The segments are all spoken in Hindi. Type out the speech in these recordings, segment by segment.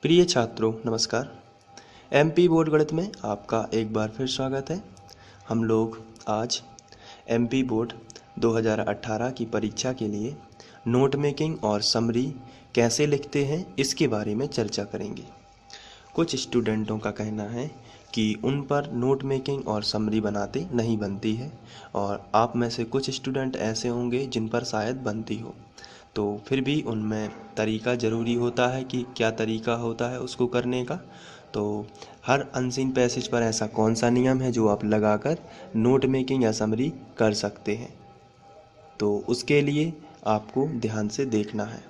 प्रिय छात्रों नमस्कार। एमपी बोर्ड गणित में आपका एक बार फिर स्वागत है। हम लोग आज एमपी बोर्ड 2018 की परीक्षा के लिए नोट मेकिंग और समरी कैसे लिखते हैं इसके बारे में चर्चा करेंगे। कुछ स्टूडेंटों का कहना है कि उन पर नोट मेकिंग और समरी बनाते नहीं बनती है, और आप में से कुछ स्टूडेंट ऐसे होंगे जिन पर शायद बनती हो। तो फिर भी उनमें तरीका ज़रूरी होता है कि क्या तरीका होता है उसको करने का। तो हर अनसीन पैसेज पर ऐसा कौन सा नियम है जो आप लगाकर नोट मेकिंग या समरी कर सकते हैं, तो उसके लिए आपको ध्यान से देखना है।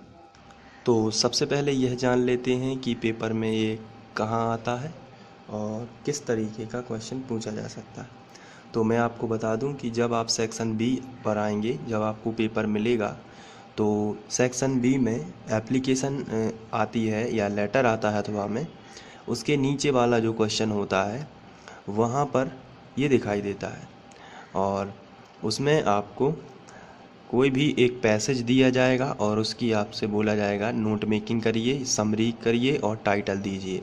तो सबसे पहले यह जान लेते हैं कि पेपर में ये कहाँ आता है और किस तरीके का क्वेश्चन पूछा जा सकता है। तो मैं आपको बता दूं कि जब आप सेक्शन बी पर आएंगे, जब आपको पेपर मिलेगा, तो सेक्शन बी में एप्लीकेशन आती है या लेटर आता है अथवा में, उसके नीचे वाला जो क्वेश्चन होता है वहाँ पर ये दिखाई देता है, और उसमें आपको कोई भी एक पैसेज दिया जाएगा और उसकी आपसे बोला जाएगा नोट मेकिंग करिए, समरी करिए और टाइटल दीजिए।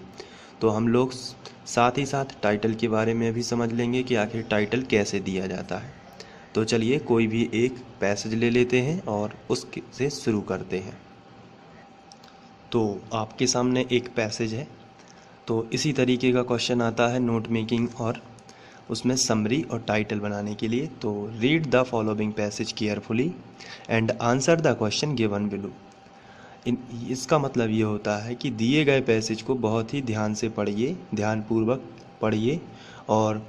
तो हम लोग साथ ही साथ टाइटल के बारे में भी समझ लेंगे कि आखिर टाइटल कैसे दिया जाता है। तो चलिए कोई भी एक पैसेज ले लेते हैं और उसके से शुरू करते हैं। तो आपके सामने एक पैसेज है। तो इसी तरीके का क्वेश्चन आता है नोट मेकिंग और उसमें समरी और टाइटल बनाने के लिए। तो read the following passage carefully and answer the question given below. इसका मतलब ये होता है कि दिए गए पैसेज को बहुत ही ध्यान से पढ़िए, ध्यानपूर्वक पढ़िए और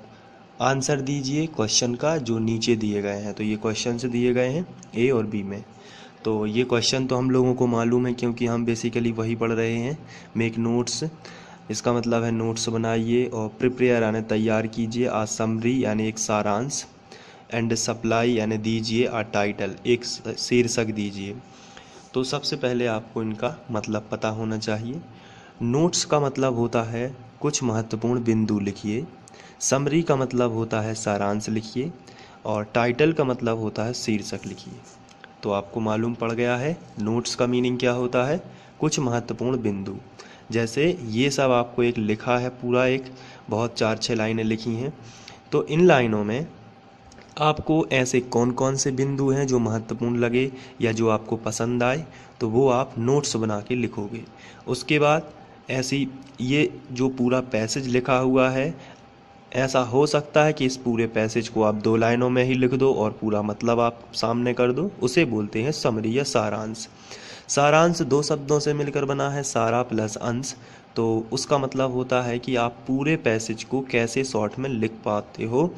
आंसर दीजिए क्वेश्चन का जो नीचे दिए गए हैं। तो ये क्वेश्चन से दिए गए हैं ए और बी में। तो ये क्वेश्चन तो हम लोगों को मालूम है क्योंकि हम बेसिकली वही पढ़ रहे हैं। मेक नोट्स, इसका मतलब है नोट्स बनाइए, और प्रिपेयर यानी तैयार कीजिए, आ समरी यानी एक सारांश, एंड सप्लाई यानी दीजिए, आ टाइटल एक शीर्षक दीजिए। तो सबसे पहले आपको इनका मतलब पता होना चाहिए। नोट्स का मतलब होता है कुछ महत्वपूर्ण बिंदु लिखिए, समरी का मतलब होता है सारांश लिखिए, और टाइटल का मतलब होता है शीर्षक लिखिए। तो आपको मालूम पड़ गया है नोट्स का मीनिंग क्या होता है, कुछ महत्वपूर्ण बिंदु। जैसे ये सब आपको एक लिखा है, पूरा एक बहुत 4-6 लाइनें लिखी हैं। तो इन लाइनों में आपको ऐसे कौन कौन से बिंदु हैं जो महत्वपूर्ण लगे या जो आपको पसंद आए, तो वो आप नोट्स बना के लिखोगे। उसके बाद ऐसी ये जो पूरा पैसेज लिखा हुआ है, ऐसा हो सकता है कि इस पूरे पैसेज को आप 2 लाइनों में ही लिख दो और पूरा मतलब आप सामने कर दो, उसे बोलते हैं समरी या सारांश। सारांश 2 शब्दों से मिलकर बना है, सारा प्लस अंश। तो उसका मतलब होता है कि आप पूरे पैसेज को कैसे शॉर्ट में लिख पाते हो,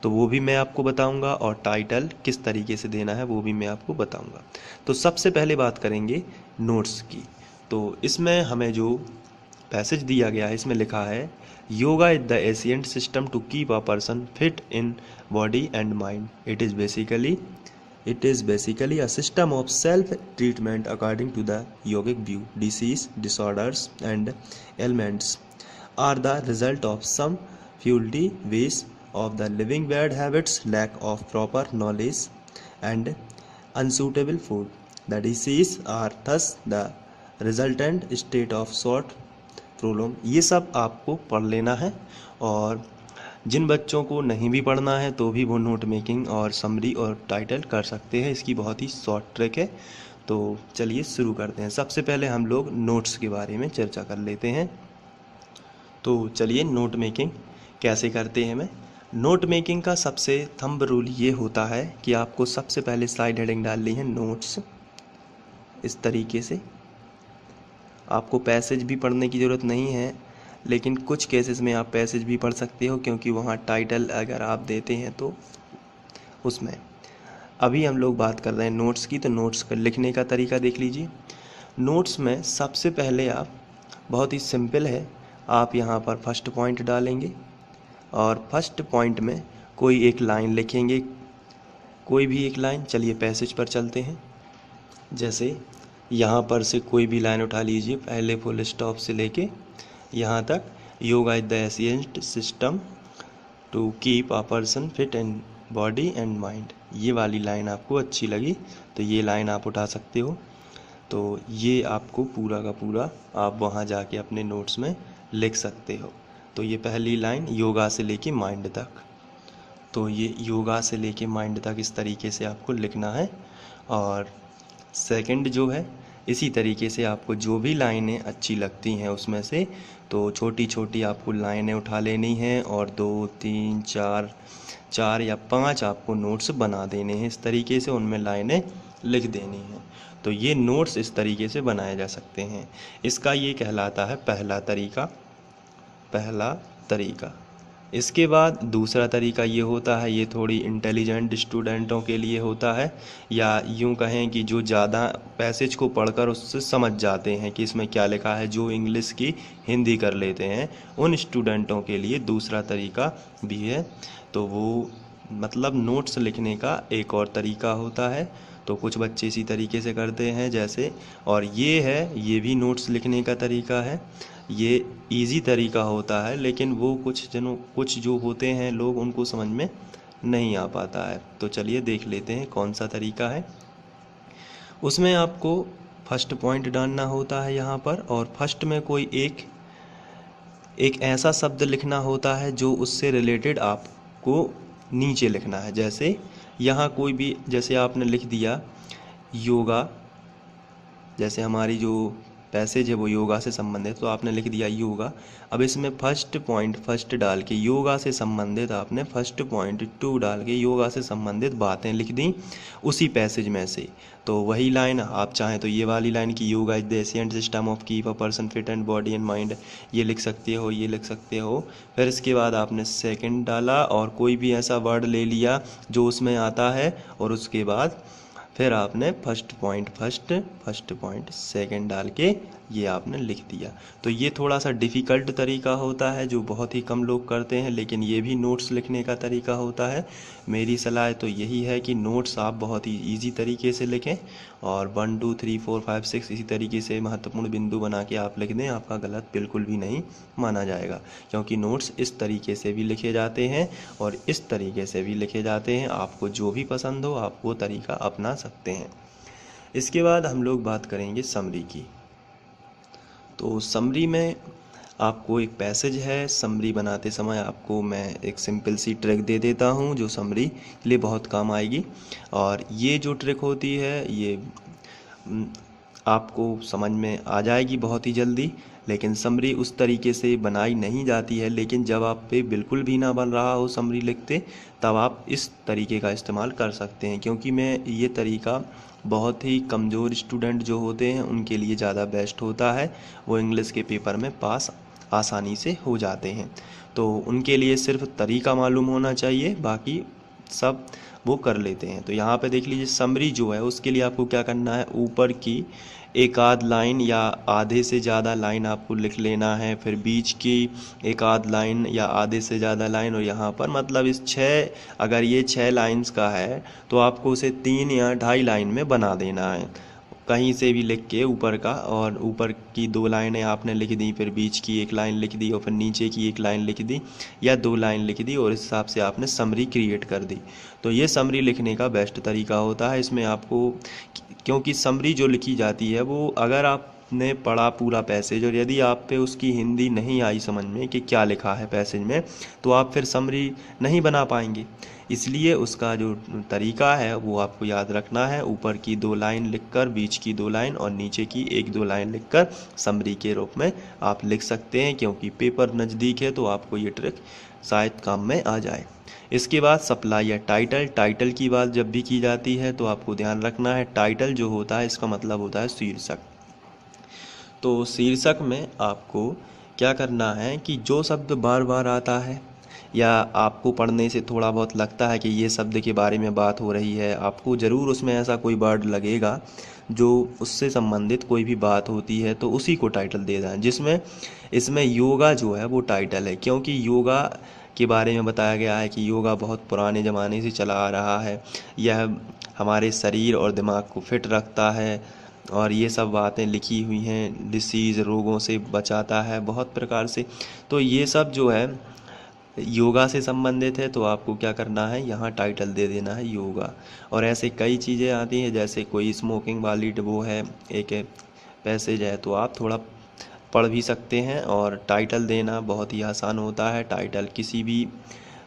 तो वो भी मैं आपको बताऊंगा, और टाइटल किस तरीके से देना है वो भी मैं आपको बताऊंगा। तो सबसे पहले बात करेंगे नोट्स की। तो इसमें हमें जो पैसेज दिया गया है इसमें लिखा है, yoga is the ancient system to keep a person fit in body and mind. It is basically a system of self-treatment according to the yogic view. Disease, disorders, and ailments are the result of some faulty ways of the living, bad habits, lack of proper knowledge, and unsuitable food. The disease are thus the resultant state of short problem. ये सब आपको पढ़ लेना है, और जिन बच्चों को नहीं भी पढ़ना है तो भी वो नोट मेकिंग और समरी और टाइटल कर सकते हैं। इसकी बहुत ही शॉर्ट ट्रिक है। तो चलिए शुरू करते हैं। सबसे पहले हम लोग नोट्स के बारे में चर्चा कर लेते हैं। तो चलिए नोट मेकिंग कैसे करते हैं। मैं नोट मेकिंग का सबसे थंब रूल ये होता है कि आपको सबसे पहले स्लाइड हेडिंग डालनी है नोट्स, इस तरीके से। आपको पैसेज भी पढ़ने की ज़रूरत नहीं है, लेकिन कुछ केसेस में आप पैसेज भी पढ़ सकते हो क्योंकि वहाँ टाइटल अगर आप देते हैं तो उसमें। अभी हम लोग बात कर रहे हैं नोट्स की। तो नोट्स का लिखने का तरीका देख लीजिए। नोट्स में सबसे पहले आप, बहुत ही सिंपल है, आप यहाँ पर फर्स्ट पॉइंट डालेंगे और फर्स्ट पॉइंट में कोई एक लाइन लिखेंगे, कोई भी एक लाइन। चलिए पैसेज पर चलते हैं। जैसे यहाँ पर से कोई भी लाइन उठा लीजिए, पहले फुल स्टॉप से लेके यहाँ तक, yoga is the ancient system to keep a person fit in body and mind. ये वाली लाइन आपको अच्छी लगी तो ये लाइन आप उठा सकते हो। तो ये आपको पूरा का पूरा आप वहाँ जाके अपने नोट्स में लिख सकते हो। तो ये पहली लाइन योगा से लेके माइंड तक, तो ये योगा से लेके माइंड तक इस तरीके से आपको लिखना है। और सेकंड जो है, इसी तरीके से आपको जो भी लाइनें अच्छी लगती हैं उसमें से तो छोटी छोटी आपको लाइनें उठा लेनी हैं और 2 3 4 या 5 आपको नोट्स बना देने हैं। इस तरीके से उनमें लाइनें लिख देनी हैं। तो ये नोट्स इस तरीके से बनाए जा सकते हैं। इसका ये कहलाता है पहला तरीका। इसके बाद दूसरा तरीका ये होता है, ये थोड़ी इंटेलिजेंट स्टूडेंटों के लिए होता है, या यूं कहें कि जो ज़्यादा पैसेज को पढ़कर उससे समझ जाते हैं कि इसमें क्या लिखा है, जो इंग्लिश की हिंदी कर लेते हैं, उन स्टूडेंटों के लिए दूसरा तरीका भी है। तो वो मतलब नोट्स लिखने का एक और तरीका होता है। तो कुछ बच्चे इसी तरीके से करते हैं जैसे, और ये भी नोट्स लिखने का तरीका है। ये इजी तरीका होता है, लेकिन वो कुछ जो होते हैं लोग, उनको समझ में नहीं आ पाता है। तो चलिए देख लेते हैं कौन सा तरीका है। उसमें आपको फर्स्ट पॉइंट डालना होता है यहाँ पर, और फर्स्ट में कोई एक ऐसा शब्द लिखना होता है जो उससे रिलेटेड आपको नीचे लिखना है। जैसे यहाँ कोई भी, जैसे आपने लिख दिया योगा, जैसे हमारी जो पैसेज है वो योगा से संबंधित, तो आपने लिख दिया योगा। अब इसमें फर्स्ट डाल के योगा से संबंधित आपने फर्स्ट पॉइंट 2 डाल के योगा से संबंधित बातें लिख दी उसी पैसेज में से। तो वही लाइन आप चाहें तो ये वाली लाइन की yoga is the ancient system of keep a person fit and body and mind, ये लिख सकते हो। फिर इसके बाद आपने सेकंड डाला और कोई भी ऐसा वर्ड ले लिया जो उसमें आता है, और उसके बाद फिर आपने फर्स्ट पॉइंट सेकंड डाल के ये आपने लिख दिया। तो ये थोड़ा सा डिफ़िकल्ट तरीका होता है जो बहुत ही कम लोग करते हैं, लेकिन ये भी नोट्स लिखने का तरीका होता है। मेरी सलाह तो यही है कि नोट्स आप बहुत ही इजी तरीके से लिखें, और 1 2 3 4 5 6 इसी तरीके से महत्वपूर्ण बिंदु बना के आप लिख दें। आपका गलत बिल्कुल भी नहीं माना जाएगा, क्योंकि नोट्स इस तरीके से भी लिखे जाते हैं और इस तरीके से भी लिखे जाते हैं। आपको जो भी पसंद हो आप वो तरीका अपना सकते हैं। इसके बाद हम लोग बात करेंगे समरी की। तो समरी में आपको एक पैसेज है, समरी बनाते समय आपको मैं एक सिंपल सी ट्रिक दे देता हूँ जो समरी के लिए बहुत काम आएगी। और ये जो ट्रिक होती है ये आपको समझ में आ जाएगी बहुत ही जल्दी, लेकिन समरी उस तरीके से बनाई नहीं जाती है। लेकिन जब आप पे बिल्कुल भी ना बन रहा हो समरी लिखते, तब आप इस तरीके का इस्तेमाल कर सकते हैं, क्योंकि मैं ये तरीका बहुत ही कमज़ोर स्टूडेंट जो होते हैं उनके लिए ज़्यादा बेस्ट होता है। वो इंग्लिश के पेपर में पास आसानी से हो जाते हैं। तो उनके लिए सिर्फ तरीका मालूम होना चाहिए, बाकी सब वो कर लेते हैं। तो यहाँ पे देख लीजिए, समरी जो है उसके लिए आपको क्या करना है, ऊपर की एक आध लाइन या आधे से ज़्यादा लाइन आपको लिख लेना है, फिर बीच की एक आध लाइन या आधे से ज़्यादा लाइन, और यहाँ पर मतलब अगर ये 6 लाइन्स का है तो आपको उसे 3 या 2.5 लाइन में बना देना है, कहीं से भी लिख के ऊपर का। और ऊपर की 2 लाइनें आपने लिख दी, फिर बीच की 1 लाइन लिख दी, और फिर नीचे की 1 लाइन लिख दी या 2 लाइन लिख दी, और इस हिसाब से आपने समरी क्रिएट कर दी। तो ये समरी लिखने का बेस्ट तरीका होता है। इसमें आपको, क्योंकि समरी जो लिखी जाती है वो, अगर आपने पढ़ा पूरा पैसेज और यदि आप पे उसकी हिंदी नहीं आई समझ में कि क्या लिखा है पैसेज में, तो आप फिर समरी नहीं बना पाएंगे। इसलिए उसका जो तरीका है वो आपको याद रखना है, ऊपर की 2 लाइन लिखकर, बीच की 2 लाइन और नीचे की 1-2 लाइन लिखकर समरी के रूप में आप लिख सकते हैं। क्योंकि पेपर नज़दीक है तो आपको ये ट्रिक शायद काम में आ जाए। इसके बाद सप्लाई या टाइटल की बात जब भी की जाती है तो आपको ध्यान रखना है, टाइटल जो होता है इसका मतलब होता है शीर्षक। तो शीर्षक में आपको क्या करना है कि जो शब्द बार बार आता है या आपको पढ़ने से थोड़ा बहुत लगता है कि ये शब्द के बारे में बात हो रही है, आपको ज़रूर उसमें ऐसा कोई वर्ड लगेगा जो उससे संबंधित कोई भी बात होती है, तो उसी को टाइटल दे दें। जिसमें इसमें योगा जो है वो टाइटल है, क्योंकि योगा के बारे में बताया गया है कि योगा बहुत पुराने ज़माने से चला आ रहा है, यह हमारे शरीर और दिमाग को फिट रखता है, और ये सब बातें लिखी हुई हैं। डिसीज़, रोगों से बचाता है बहुत प्रकार से। तो ये सब जो है योगा से संबंधित है तो आपको क्या करना है, यहाँ टाइटल दे देना है योगा। और ऐसे कई चीज़ें आती हैं, जैसे कोई स्मोकिंग वाली वो है, एक पैसेज है, तो आप थोड़ा पढ़ भी सकते हैं। और टाइटल देना बहुत ही आसान होता है। टाइटल किसी भी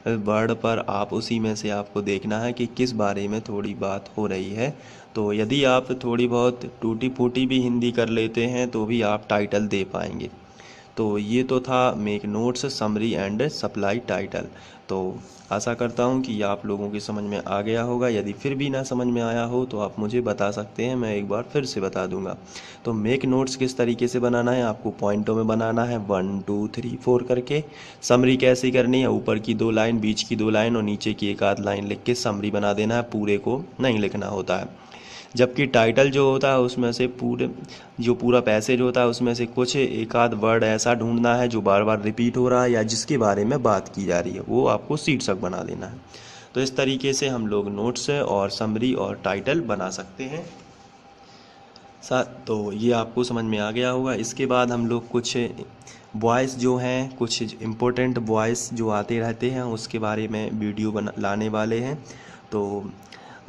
वर्ड पर आप उसी में से आपको देखना है कि किस बारे में थोड़ी बात हो रही है। तो यदि आप थोड़ी बहुत टूटी फूटी भी हिंदी कर लेते हैं तो भी आप टाइटल दे पाएंगे। तो ये तो था make notes, summary and supply title. तो आशा करता हूँ कि आप लोगों की समझ में आ गया होगा। यदि फिर भी ना समझ में आया हो तो आप मुझे बता सकते हैं, मैं एक बार फिर से बता दूंगा। तो मेक नोट्स किस तरीके से बनाना है, आपको पॉइंटों में बनाना है 1 2 3 4 करके। समरी कैसे करनी है, ऊपर की 2 लाइन, बीच की 2 लाइन और नीचे की एक आध लाइन लिख के समरी बना देना है, पूरे को नहीं लिखना होता है। जबकि टाइटल जो होता है उसमें से पूरा पैसेज होता है उसमें से कुछ एक आध वर्ड ऐसा ढूंढना है जो बार बार रिपीट हो रहा है या जिसके बारे में बात की जा रही है, वो आपको शीर्षक बना देना है। तो इस तरीके से हम लोग नोट्स और समरी और टाइटल बना सकते हैं। तो ये आपको समझ में आ गया होगा। इसके बाद हम लोग कुछ वॉइस जो हैं, कुछ इम्पोर्टेंट वॉइस जो आते रहते हैं उसके बारे में वीडियो लाने वाले हैं। तो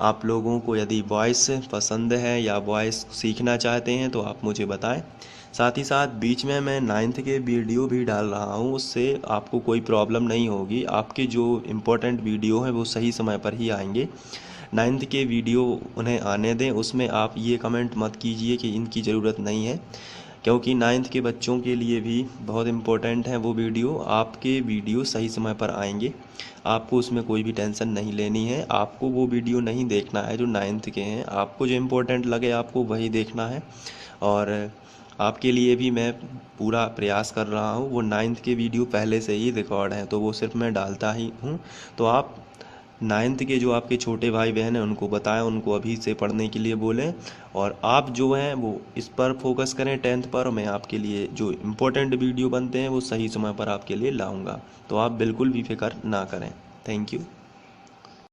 आप लोगों को यदि वॉइस पसंद है या वॉइस सीखना चाहते हैं तो आप मुझे बताएं। साथ ही साथ बीच में मैं 9th के वीडियो भी डाल रहा हूँ, उससे आपको कोई प्रॉब्लम नहीं होगी। आपके जो इम्पोर्टेंट वीडियो हैं वो सही समय पर ही आएंगे। 9th के वीडियो उन्हें आने दें, उसमें आप ये कमेंट मत कीजिए कि इनकी ज़रूरत नहीं है, क्योंकि 9th के बच्चों के लिए भी बहुत इम्पोर्टेंट है वो वीडियो। आपके वीडियो सही समय पर आएंगे, आपको उसमें कोई भी टेंशन नहीं लेनी है। आपको वो वीडियो नहीं देखना है जो 9th के हैं, आपको जो इम्पोर्टेंट लगे आपको वही देखना है। और आपके लिए भी मैं पूरा प्रयास कर रहा हूँ। वो 9th के वीडियो पहले से ही रिकॉर्ड हैं तो वो सिर्फ मैं डालता ही हूँ। तो आप 9th के जो आपके छोटे भाई बहन हैं उनको बताएं, उनको अभी से पढ़ने के लिए बोलें। और आप जो हैं वो इस पर फोकस करें 10th पर। मैं आपके लिए जो इम्पोर्टेंट वीडियो बनते हैं वो सही समय पर आपके लिए लाऊंगा, तो आप बिल्कुल भी फिक्र ना करें। Thank you.